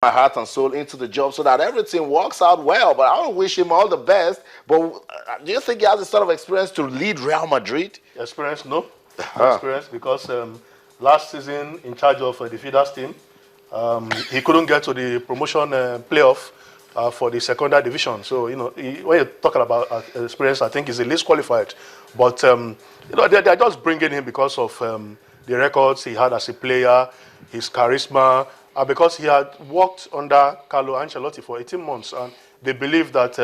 my heart and soul into the job so that everything works out well. But I don't wish him all the best. But do you think he has the sort of experience to lead Real Madrid? Experience, no. No experience, because last season in charge of the feeders team, he couldn't get to the promotion playoff for the secondary division. So, you know, when you're talking about experience, I think he's the least qualified. But, you know, they're just bringing him because of the records he had as a player, his charisma, because he had worked under Carlo Ancelotti for 18 months. And they believe that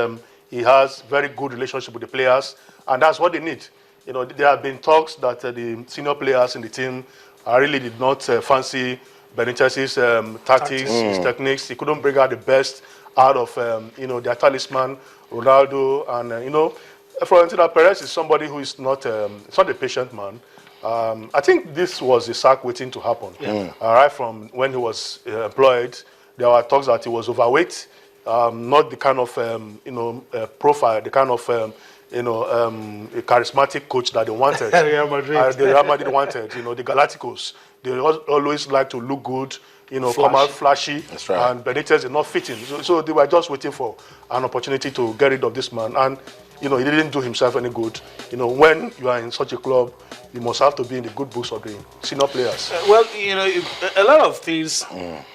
he has very good relationship with the players, and that's what they need. You know, there have been talks that the senior players in the team really did not fancy Benitez's tactics, his techniques. He couldn't bring out the best out of, you know, their talisman, Ronaldo. And, you know, Florentino Perez is somebody who is not, it's not a patient man. I think this was the sack waiting to happen. Right from when he was employed, there were talks that he was overweight, not the kind of, you know, profile, the kind of, you know, a charismatic coach that they wanted. Real Madrid. The Real Madrid wanted, you know, the Galacticos. They always like to look good, you know, come out flashy. That's right. And Benitez is not fitting. So they were just waiting for an opportunity to get rid of this man. And, you know, he didn't do himself any good. You know, when you are in such a club, you must have to be in the good books of the senior players. Well, you know, a lot of things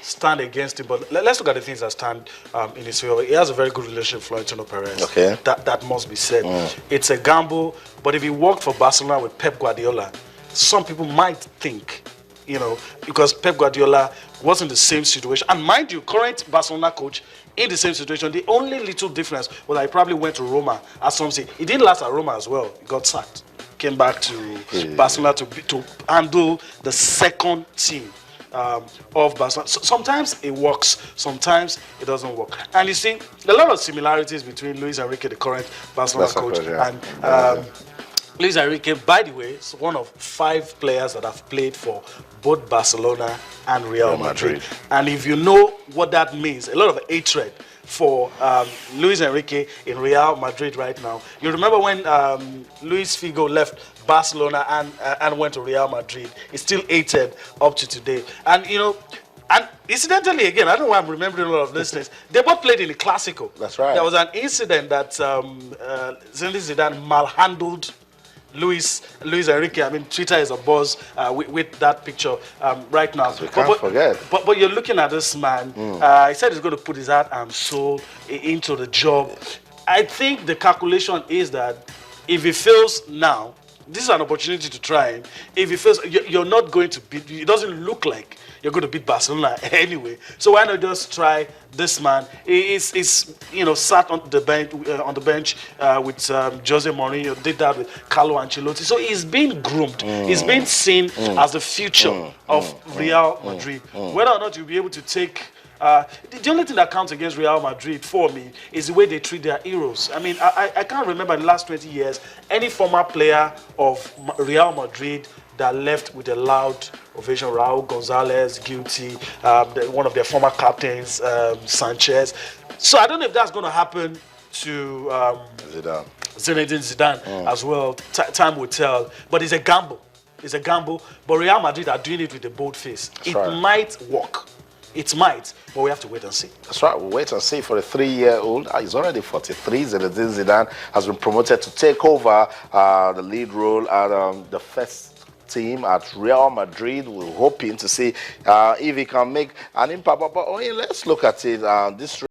stand against him, but let's look at the things that stand in his favor. He has a very good relationship with Florentino Perez. Okay. That must be said. It's a gamble, but if he worked for Barcelona with Pep Guardiola, some people might think, you know, because Pep Guardiola was in the same situation. And mind you, current Barcelona coach in the same situation. The only little difference was that he probably went to Roma, as some say. He didn't last at Roma as well. He got sacked. Came back to Barcelona to handle the second team of Barcelona. So sometimes it works, sometimes it doesn't work. And you see, a lot of similarities between Luis Enrique, the current Barcelona coach, and Luis Enrique, by the way, is one of 5 players that have played for both Barcelona and Real Madrid. And if you know what that means, a lot of hatred for Luis Enrique in Real Madrid right now. You remember when Luis Figo left Barcelona and went to Real Madrid? He's still hated up to today. And, you know, and incidentally, again, I don't know why I'm remembering a lot of these things. They both played in the Clásico. That's right. There was an incident that Zinedine Zidane malhandled Luis Enrique. I mean, Twitter is a buzz with that picture right now. We can't forget. But you're looking at this man. He said he's going to put his heart and soul into the job. I think the calculation is that if he fails now, this is an opportunity to try him. If he fails, you're not going to beat. It doesn't look like you're going to beat Barcelona anyway. So why not just try this man? He's you know, sat on the bench with Jose Mourinho. Did that with Carlo Ancelotti. So he's been groomed. He's been seen as the future of Real Madrid. Whether or not you'll be able to take. The only thing that counts against Real Madrid for me is the way they treat their heroes. I mean, I can't remember in the last 20 years any former player of Real Madrid that left with a loud ovation. Raul Gonzalez, guilty, one of their former captains, Sanchez. So I don't know if that's going to happen to Zinedine Zidane as well. Time will tell. But it's a gamble. It's a gamble. But Real Madrid are doing it with a bold face. It might work. It might, but we have to wait and see. That's right, we'll wait and see for the 3-year-old. He's already 43. Zinedine Zidane has been promoted to take over the lead role at the first team at Real Madrid. We're hoping to see if he can make an impact. But let's look at it. This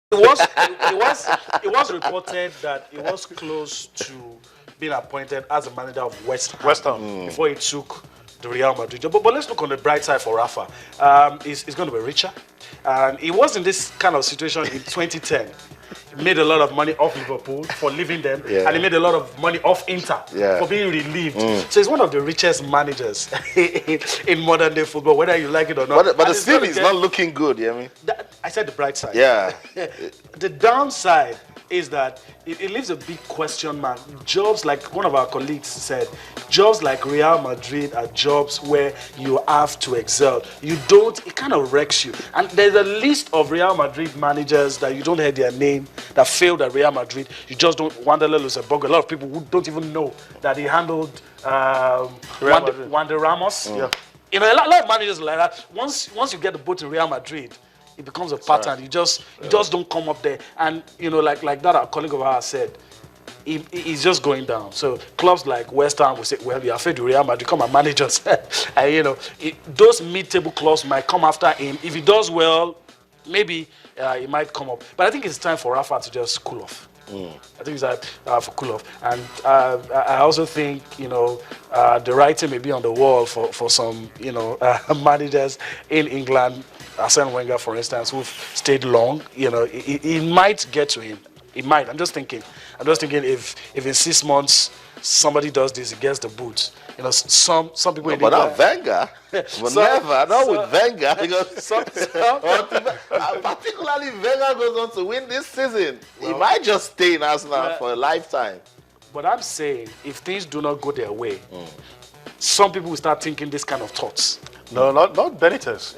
It was reported that it was close to being appointed as a manager of West Ham. Before he took the Real Madrid job. But let's look on the bright side for Rafa. He's going to be richer. And he was in this kind of situation in 2010. He made a lot of money off Liverpool for leaving them, and he made a lot of money off Inter for being relieved. So he's one of the richest managers in modern day football, whether you like it or not. But the still is not looking good, you know what I mean? I said the bright side. Yeah. The downside is that it leaves a big question mark. Jobs, like one of our colleagues said, jobs like Real Madrid are jobs where you have to excel. You don't, it kind of wrecks you. And there's a list of Real Madrid managers that you don't hear their name that failed at Real Madrid. You just don't, Wanderlei Luxembourg, a lot of people who don't even know that he handled Wander Ramos. Yeah. You know, a lot of managers like that. Once you get the boat in Real Madrid, it becomes a pattern. Right. You just don't come up there. And you know, like that our colleague of ours said, he's just going down. So clubs like West Ham will say, well, you're afraid of Real Madrid, come and manage us. And you know, those mid-table clubs might come after him. If he does well, maybe he might come up. But I think it's time for Rafa to just cool off. I think it's time for cool off. And I also think, you know, the writing may be on the wall for some, you know, managers in England. Arsene Wenger, for instance, who've stayed long, you know, it might get to him. It might. I'm just thinking if in 6 months somebody does this, he gets the boot. You know, some people. No, but not Wenger. But never. Not with Wenger. Because particularly Wenger goes on to win this season. Well, he might just stay in Arsenal for a lifetime. But I'm saying, if things do not go their way, some people will start thinking this kind of thoughts. No, not Benitez.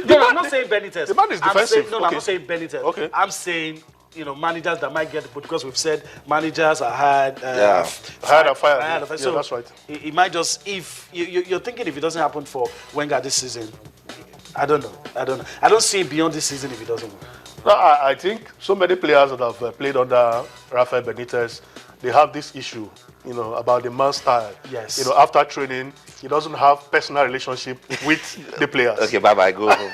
No, I'm not saying Benitez. The man is defensive. I'm not saying Benitez. Okay. I'm saying, you know, managers that might get the boot, because we've said managers are hired or fired. Yeah, So that's right. It might just, if you're thinking if it doesn't happen for Wenger this season, I don't know. I don't see it beyond this season if it doesn't work. No, I think so many players that have played under Rafael Benitez, they have this issue, you know, about the man's style. Yes. You know, after training, he doesn't have personal relationship with the players. Okay, bye-bye, go home.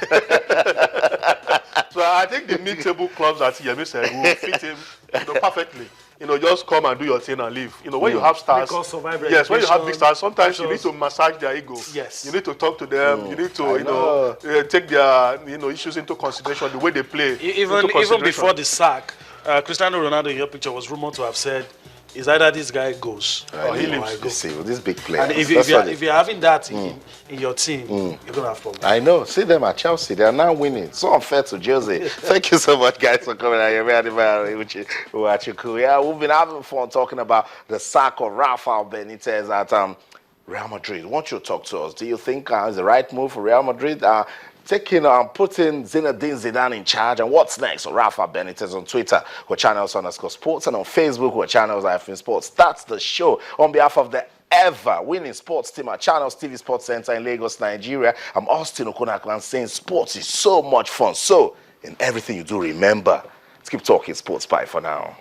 So I think the mid-table clubs that Yemi said will fit him, you know, perfectly. You know, just come and do your thing and leave. You know, when you have stars, yes, when you have big stars, sometimes you need to massage their ego. Yes. You need to talk to them. You need to, take their, issues into consideration, the way they play. Even before the sack, Cristiano Ronaldo in your picture was rumored to have said, is either this guy goes or he leaves. You see, with these big players. And if you're having that in your team, you're going to have problems. I know. See them at Chelsea. They are now winning. So unfair to Jose. Thank you so much, guys, for coming out. We've been having fun talking about the sack of Rafael Benitez at Real Madrid. Won't you talk to us? Do you think it's the right move for Real Madrid? Taking putting Zinedine Zidane in charge, and what's next? So Rafa Benitez on Twitter, or channels_sports, and on Facebook, or channels-sports. That's the show. On behalf of the ever-winning sports team at Channels TV Sports Center in Lagos, Nigeria, I'm Austin Okonakwan saying sports is so much fun. So, in everything you do, remember, let's keep talking sports. Bye for now.